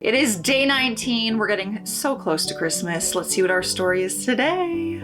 It is day 19. We're getting so close to Christmas. Let's see what our story is today.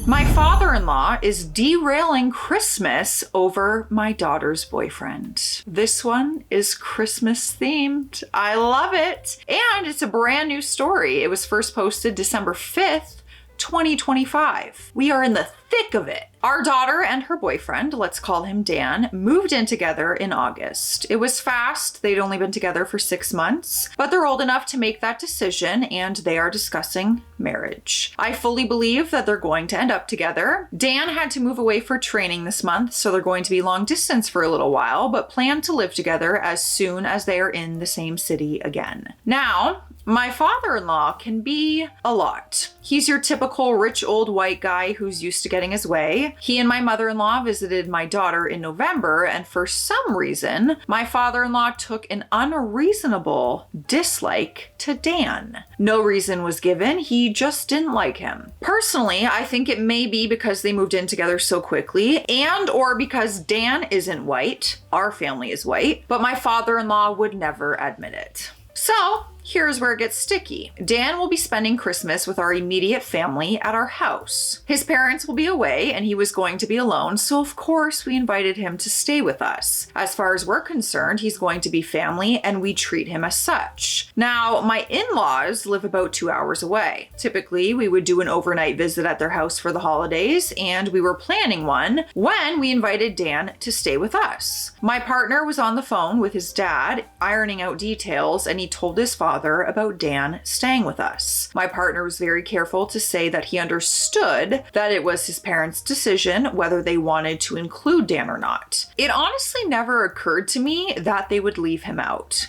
My father-in-law is derailing Christmas over my daughter's boyfriend. This one is Christmas themed. I love it. And it's a brand new story. It was first posted December 5th, 2025. We are in the thick of it. Our daughter and her boyfriend, let's call him Dan, moved in together in August. It was fast. They'd only been together for 6 months, but they're old enough to make that decision and they are discussing marriage. I fully believe that they're going to end up together. Dan had to move away for training this month, so they're going to be long distance for a little while, but plan to live together as soon as they are in the same city again. Now, my father-in-law can be a lot. He's your typical rich old white guy who's used to getting his way. He and my mother-in-law visited my daughter in November, and for some reason, my father-in-law took an unreasonable dislike to Dan. No reason was given, he just didn't like him. Personally, I think it may be because they moved in together so quickly, and or because Dan isn't white, our family is white, but my father-in-law would never admit it. So, here's where it gets sticky. Dan will be spending Christmas with our immediate family at our house. His parents will be away and he was going to be alone, so of course we invited him to stay with us. As far as we're concerned, he's going to be family and we treat him as such. Now, my in-laws live about 2 hours away. Typically, we would do an overnight visit at their house for the holidays, and we were planning one when we invited Dan to stay with us. My partner was on the phone with his dad, ironing out details, and he told his father about Dan staying with us. My partner was very careful to say that he understood that it was his parents' decision whether they wanted to include Dan or not. It honestly never occurred to me that they would leave him out.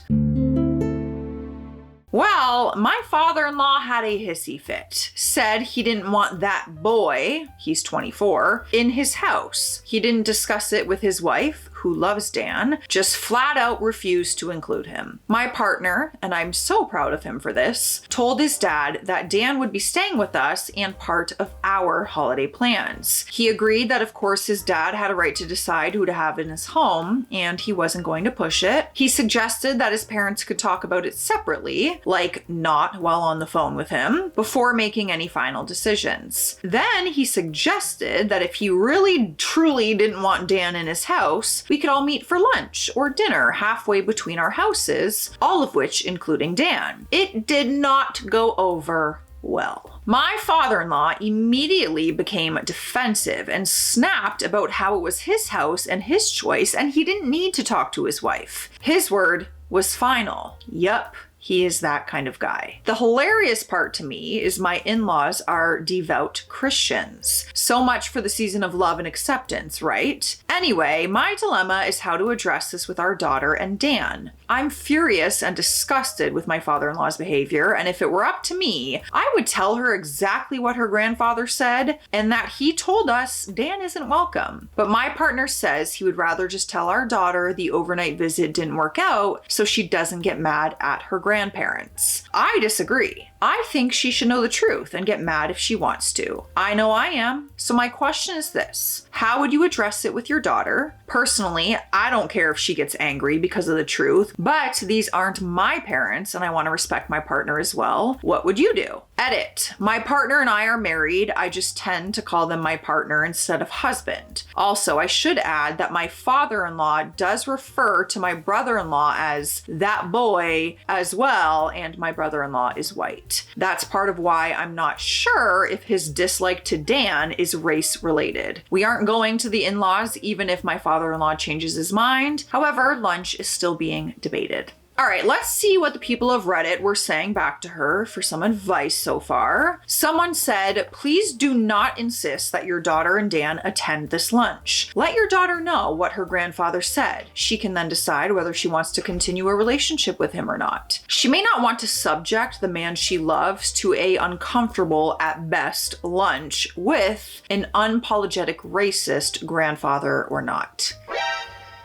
Well, my father-in-law had a hissy fit, said he didn't want that boy, he's 24, in his house. He didn't discuss it with his wife, who loves Dan, just flat out refused to include him. My partner, and I'm so proud of him for this, told his dad that Dan would be staying with us and part of our holiday plans. He agreed that of course his dad had a right to decide who to have in his home, and he wasn't going to push it. He suggested that his parents could talk about it separately, like not while on the phone with him, before making any final decisions. Then he suggested that if he really truly didn't want Dan in his house, we could all meet for lunch or dinner halfway between our houses, all of which including Dan. It did not go over well. My father-in-law immediately became defensive and snapped about how it was his house and his choice, and he didn't need to talk to his wife. His word was final. Yup. He is that kind of guy. The hilarious part to me is my in-laws are devout Christians. So much for the season of love and acceptance, right? Anyway, my dilemma is how to address this with our daughter and Dan. I'm furious and disgusted with my father-in-law's behavior, and if it were up to me, I would tell her exactly what her grandfather said and that he told us Dan isn't welcome. But my partner says he would rather just tell our daughter the overnight visit didn't work out so she doesn't get mad at her grandparents. I disagree. I think she should know the truth and get mad if she wants to. I know I am. So my question is this: how would you address it with your daughter? Personally, I don't care if she gets angry because of the truth, but these aren't my parents and I want to respect my partner as well. What would you do? Edit. My partner and I are married. I just tend to call them my partner instead of husband. Also, I should add that my father-in-law does refer to my brother-in-law as that boy as well, and my brother-in-law is white. That's part of why I'm not sure if his dislike to Dan is race related. We aren't going to the in-laws even if my father-in-law changes his mind. However, lunch is still being debated. All right, let's see what the people of Reddit were saying back to her for some advice so far. Someone said, please do not insist that your daughter and Dan attend this lunch. Let your daughter know what her grandfather said. She can then decide whether she wants to continue a relationship with him or not. She may not want to subject the man she loves to a uncomfortable, at best, lunch with an unapologetic racist grandfather or not.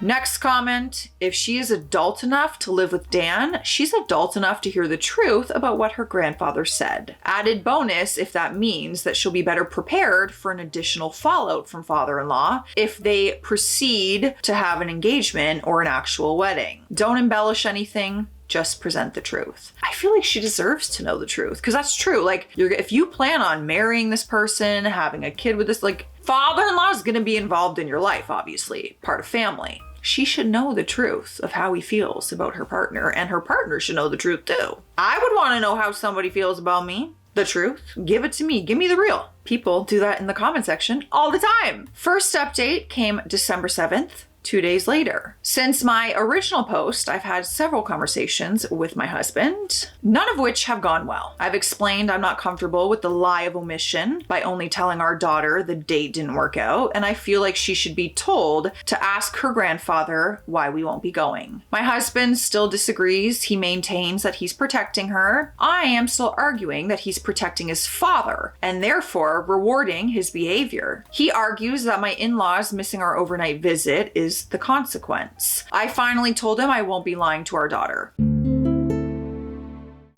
Next comment, if she is adult enough to live with Dan, she's adult enough to hear the truth about what her grandfather said. Added bonus if that means that she'll be better prepared for an additional fallout from father-in-law if they proceed to have an engagement or an actual wedding. Don't embellish anything. Just present the truth. I feel like she deserves to know the truth because that's true. Like, if you plan on marrying this person, having a kid with this, like, father-in-law is going to be involved in your life, obviously, part of family. She should know the truth of how he feels about her partner, and her partner should know the truth too. I would want to know how somebody feels about me. The truth. Give it to me. Give me the real. People do that in the comment section all the time. First update came December 7th. 2 days later. Since my original post, I've had several conversations with my husband, none of which have gone well. I've explained I'm not comfortable with the lie of omission by only telling our daughter the date didn't work out, and I feel like she should be told to ask her grandfather why we won't be going. My husband still disagrees. He maintains that he's protecting her. I am still arguing that he's protecting his father and therefore rewarding his behavior. He argues that my in-laws missing our overnight visit is the consequence. I finally told him I won't be lying to our daughter.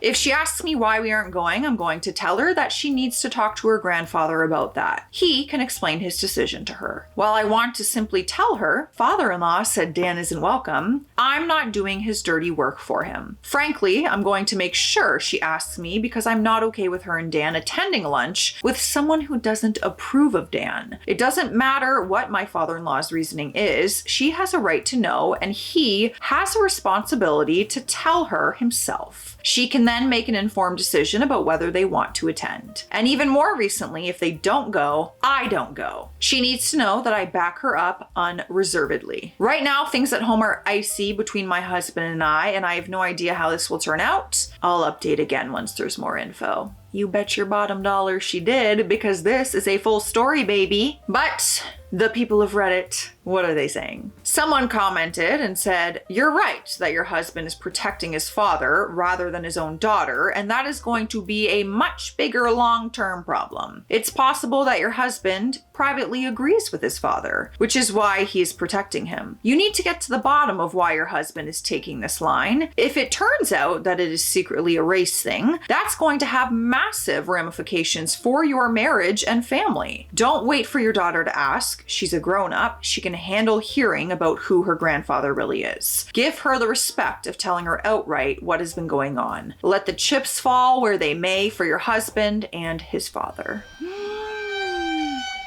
If she asks me why we aren't going, I'm going to tell her that she needs to talk to her grandfather about that. He can explain his decision to her. While I want to simply tell her, father-in-law said Dan isn't welcome, I'm not doing his dirty work for him. Frankly, I'm going to make sure she asks me because I'm not okay with her and Dan attending lunch with someone who doesn't approve of Dan. It doesn't matter what my father-in-law's reasoning is, she has a right to know, and he has a responsibility to tell her himself. She can then make an informed decision about whether they want to attend. And even more recently, if they don't go, I don't go. She needs to know that I back her up unreservedly. Right now, things at home are icy between my husband and I have no idea how this will turn out. I'll update again once there's more info. You bet your bottom dollar she did, because this is a full story, baby. But the people of Reddit, what are they saying? Someone commented and said, you're right that your husband is protecting his father rather than his own daughter, and that is going to be a much bigger long-term problem. It's possible that your husband privately agrees with his father, which is why he is protecting him. You need to get to the bottom of why your husband is taking this line. If it turns out that it is secretly a race thing, that's going to have massive ramifications for your marriage and family. Don't wait for your daughter to ask. She's a grown-up. She can handle hearing about who her grandfather really is. Give her the respect of telling her outright what has been going on. Let the chips fall where they may for your husband and his father.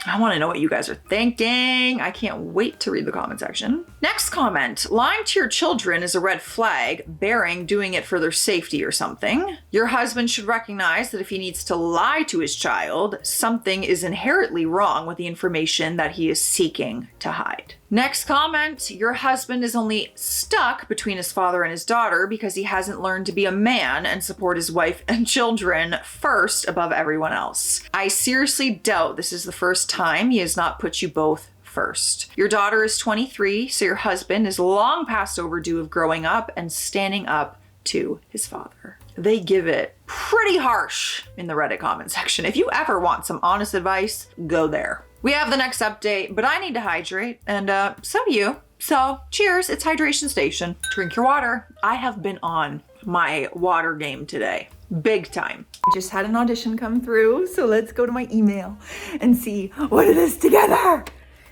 I want to know what you guys are thinking. I can't wait to read the comment section. Next comment, lying to your children is a red flag, bearing doing it for their safety or something. Your husband should recognize that if he needs to lie to his child, something is inherently wrong with the information that he is seeking to hide. Next comment, your husband is only stuck between his father and his daughter because he hasn't learned to be a man and support his wife and children first above everyone else. I seriously doubt this is the first time he has not put you both first. Your daughter is 23, so your husband is long past overdue of growing up and standing up to his father. They give it pretty harsh in the Reddit comment section. If you ever want some honest advice, go there. We have the next update, but I need to hydrate, and so do you. So cheers, it's hydration station. Drink your water. I have been on my water game today. Big time. I just had an audition come through, so let's go to my email and see what it is together.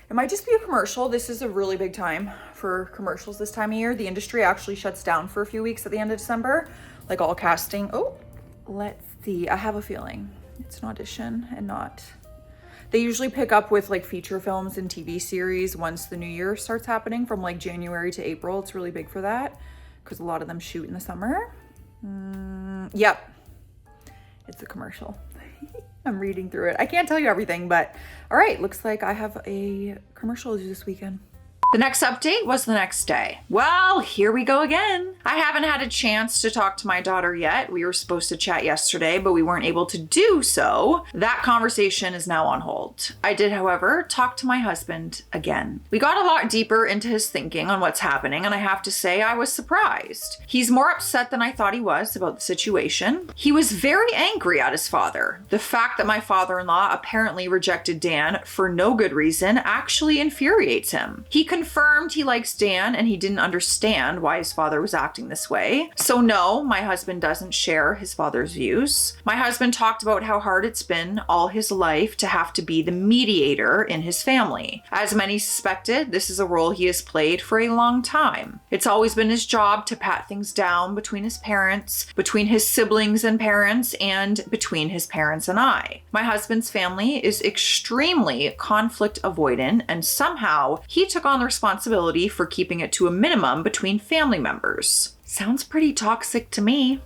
It might just be a commercial. This is a really big time for commercials this time of year. The industry actually shuts down for a few weeks at the end of December, like all casting. Oh, let's see. I have a feeling it's an audition and not. They usually pick up with like feature films and TV series once the new year starts happening from like January to April. It's really big for that because a lot of them shoot in the summer. Yep, it's a commercial. I'm reading through it. I can't tell you everything, but all right, looks like I have a commercial to do this weekend. The next update was the next day. Well, here we go again. I haven't had a chance to talk to my daughter yet. We were supposed to chat yesterday, but we weren't able to do so. That conversation is now on hold. I did, however, talk to my husband again. We got a lot deeper into his thinking on what's happening, and I have to say I was surprised. He's more upset than I thought he was about the situation. He was very angry at his father. The fact that my father-in-law apparently rejected Dan for no good reason actually infuriates him. He confirmed he likes Dan and he didn't understand why his father was acting this way. So no, my husband doesn't share his father's views. My husband talked about how hard it's been all his life to have to be the mediator in his family. As many suspected, this is a role he has played for a long time. It's always been his job to pat things down between his parents, between his siblings and parents, and between his parents and I. My husband's family is extremely conflict avoidant, and somehow he took on the responsibility for keeping it to a minimum between family members. Sounds pretty toxic to me.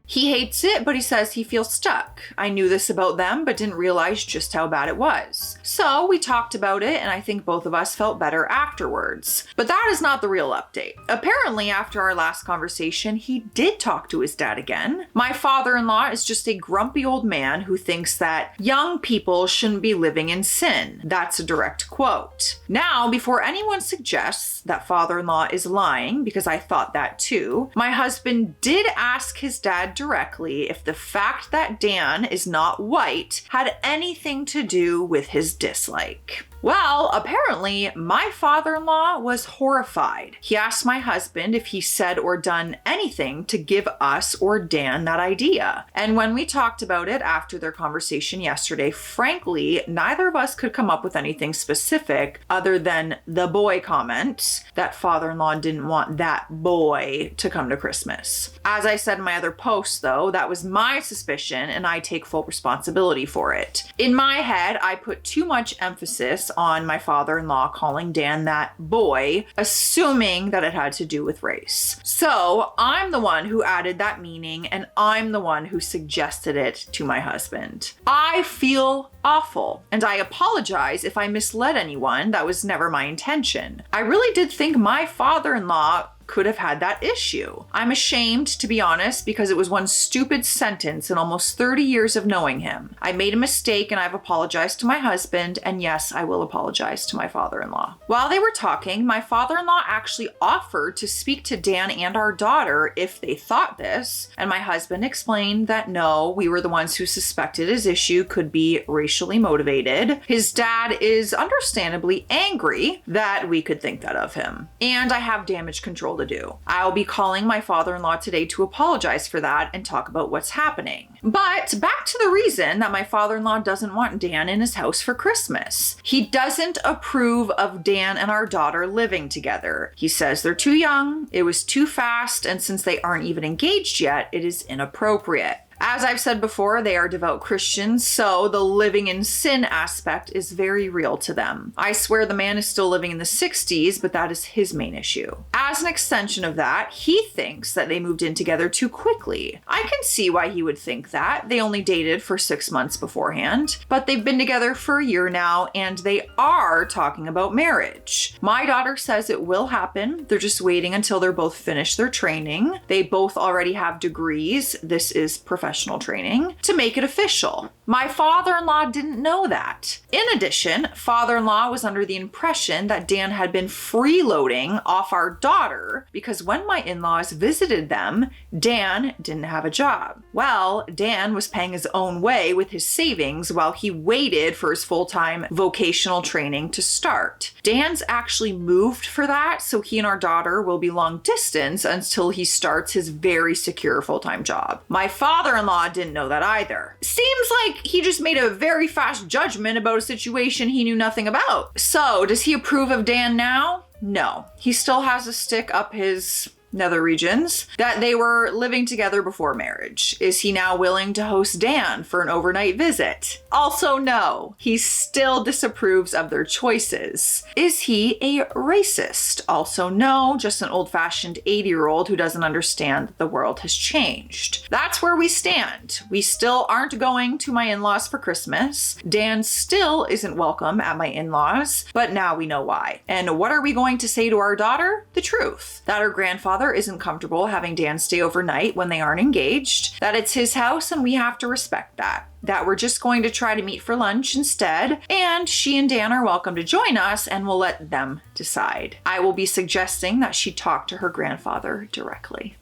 He hates it, but he says he feels stuck. I knew this about them, but didn't realize just how bad it was. So we talked about it, and I think both of us felt better afterwards. But that is not the real update. Apparently, after our last conversation, he did talk to his dad again. My father-in-law is just a grumpy old man who thinks that young people shouldn't be living in sin. That's a direct quote. Now, before anyone suggests that father-in-law is lying, because I thought that too, my husband did ask his dad directly if the fact that Dan is not white had anything to do with his dislike. Well, apparently, my father-in-law was horrified. He asked my husband if he said or done anything to give us or Dan that idea. And when we talked about it after their conversation yesterday, frankly, neither of us could come up with anything specific other than the boy comment that father-in-law didn't want that boy to come to Christmas. As I said in my other post, though, that was my suspicion and I take full responsibility for it. In my head, I put too much emphasis on my father-in-law calling Dan that boy, assuming that it had to do with race. So I'm the one who added that meaning and I'm the one who suggested it to my husband. I feel awful and I apologize if I misled anyone. That was never my intention. I really did think my father-in-law could have had that issue. I'm ashamed, to be honest, because it was one stupid sentence in almost 30 years of knowing him. I made a mistake and I've apologized to my husband, and yes, I will apologize to my father-in-law. While they were talking, my father-in-law actually offered to speak to Dan and our daughter if they thought this, and my husband explained that no, we were the ones who suspected his issue could be racially motivated. His dad is understandably angry that we could think that of him, and I have damage control to do. I'll be calling my father-in-law today to apologize for that and talk about what's happening. But back to the reason that my father-in-law doesn't want Dan in his house for Christmas. He doesn't approve of Dan and our daughter living together. He says they're too young, it was too fast, and since they aren't even engaged yet, it is inappropriate. As I've said before, they are devout Christians, so the living in sin aspect is very real to them. I swear the man is still living in the 60s, but that is his main issue. As an extension of that, he thinks that they moved in together too quickly. I can see why he would think that. They only dated for 6 months beforehand, but they've been together for a year now, and they are talking about marriage. My daughter says it will happen. They're just waiting until they're both finished their training. They both already have degrees. This is professional training to make it official. My father-in-law didn't know that. In addition, father-in-law was under the impression that Dan had been freeloading off our daughter because when my in-laws visited them, Dan didn't have a job. Well, Dan was paying his own way with his savings while he waited for his full-time vocational training to start. Dan's actually moved for that, so he and our daughter will be long distance until he starts his very secure full-time job. My father-in-law didn't know that either. Seems like he just made a very fast judgment about a situation he knew nothing about. So, does he approve of Dan now? No. He still has a stick up his nether regions that they were living together before marriage. Is he now willing to host Dan for an overnight visit? Also no. He still disapproves of their choices. Is he a racist? Also no, just an old-fashioned 80-year-old who doesn't understand that the world has changed. That's where we stand. We still aren't going to my in-laws for Christmas. Dan still isn't welcome at my in-laws, but now we know why. And what are we going to say to our daughter? The truth. That her grandfather isn't comfortable having Dan stay overnight when they aren't engaged, that it's his house and we have to respect that. That we're just going to try to meet for lunch instead, and she and Dan are welcome to join us and we'll let them decide. I will be suggesting that she talk to her grandfather directly.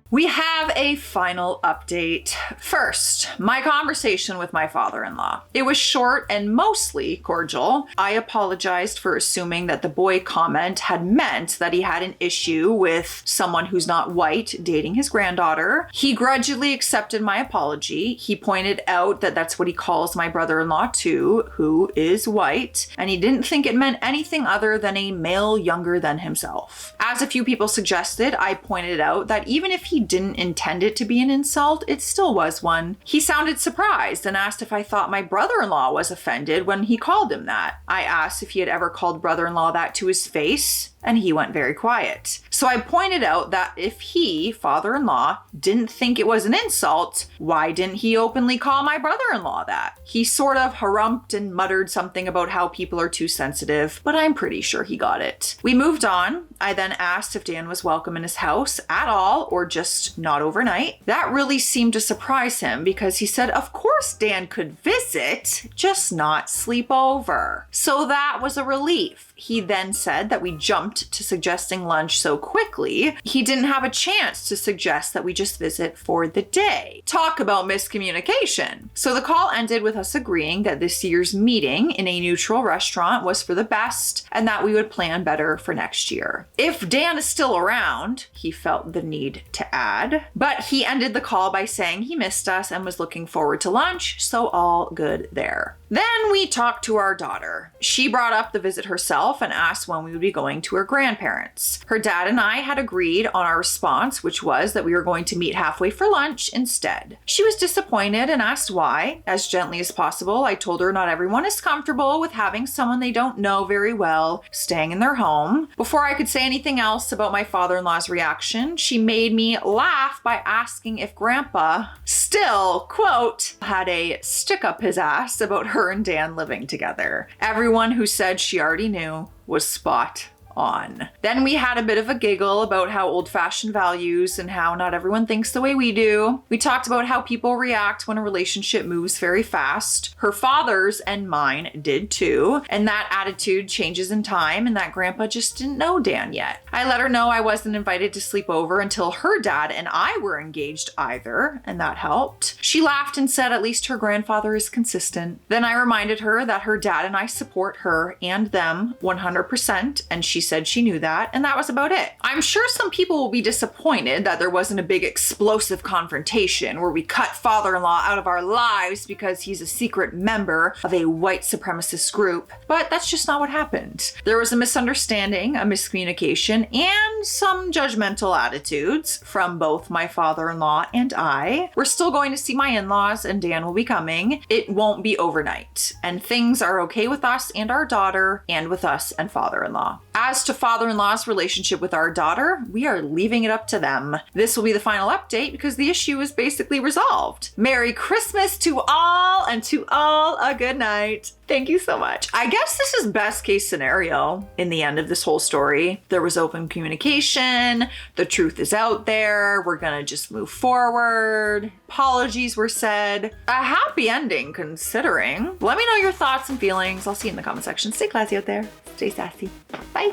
We have have a final update. First, my conversation with my father-in-law. It was short and mostly cordial. I apologized for assuming that the boy comment had meant that he had an issue with someone who's not white dating his granddaughter. He grudgingly accepted my apology. He pointed out that that's what he calls my brother-in-law too, who is white, and he didn't think it meant anything other than a male younger than himself. As a few people suggested, I pointed out that even if he didn't intend it to be an insult, it still was one. He sounded surprised and asked if I thought my brother-in-law was offended when he called him that. I asked if he had ever called brother-in-law that to his face, and he went very quiet. So I pointed out that if he, father-in-law, didn't think it was an insult, why didn't he openly call my brother-in-law that? He sort of harumphed and muttered something about how people are too sensitive, but I'm pretty sure he got it. We moved on. I then asked if Dan was welcome in his house at all or just not overnight. That really seemed to surprise him because he said, of course Dan could visit, just not sleep over. So that was a relief. He then said that we jumped to suggesting lunch so quickly, he didn't have a chance to suggest that we just visit for the day. Talk about miscommunication. So the call ended with us agreeing that this year's meeting in a neutral restaurant was for the best and that we would plan better for next year. If Dan is still around, he felt the need to add, but he ended the call by saying he missed us and was looking forward to lunch, so all good there. Then we talked to our daughter. She brought up the visit herself and asked when we would be going to her grandparents. Her dad and I had agreed on our response, which was that we were going to meet halfway for lunch instead. She was disappointed and asked why. As gently as possible, I told her not everyone is comfortable with having someone they don't know very well staying in their home. Before I could say anything else about my father-in-law's reaction, she made me laugh by asking if Grandpa still, quote, had a stick up his ass about her and Dan living together. Everyone who said she already knew was spot on. Then we had a bit of a giggle about how old-fashioned values and how not everyone thinks the way we do. We talked about how people react when a relationship moves very fast. Her father's and mine did too, and that attitude changes in time and that Grandpa just didn't know Dan yet. I let her know I wasn't invited to sleep over until her dad and I were engaged either, and that helped. She laughed and said at least her grandfather is consistent. Then I reminded her that her dad and I support her and them 100%, and she said she knew that, and that was about it. I'm sure some people will be disappointed that there wasn't a big explosive confrontation where we cut father-in-law out of our lives because he's a secret member of a white supremacist group, but that's just not what happened. There was a misunderstanding, a miscommunication, and some judgmental attitudes from both my father-in-law and I. We're still going to see my in-laws and Dan will be coming. It won't be overnight, and things are okay with us and our daughter and with us and father-in-law. As to father-in-law's relationship with our daughter, we are leaving it up to them. This will be the final update because the issue is basically resolved. Merry Christmas to all, and to all a good night. Thank you so much. I guess this is best case scenario in the end of this whole story. There was open communication. The truth is out there. We're gonna just move forward. Apologies were said. A happy ending considering. Let me know your thoughts and feelings. I'll see you in the comment section. Stay classy out there. Stay sassy. Bye.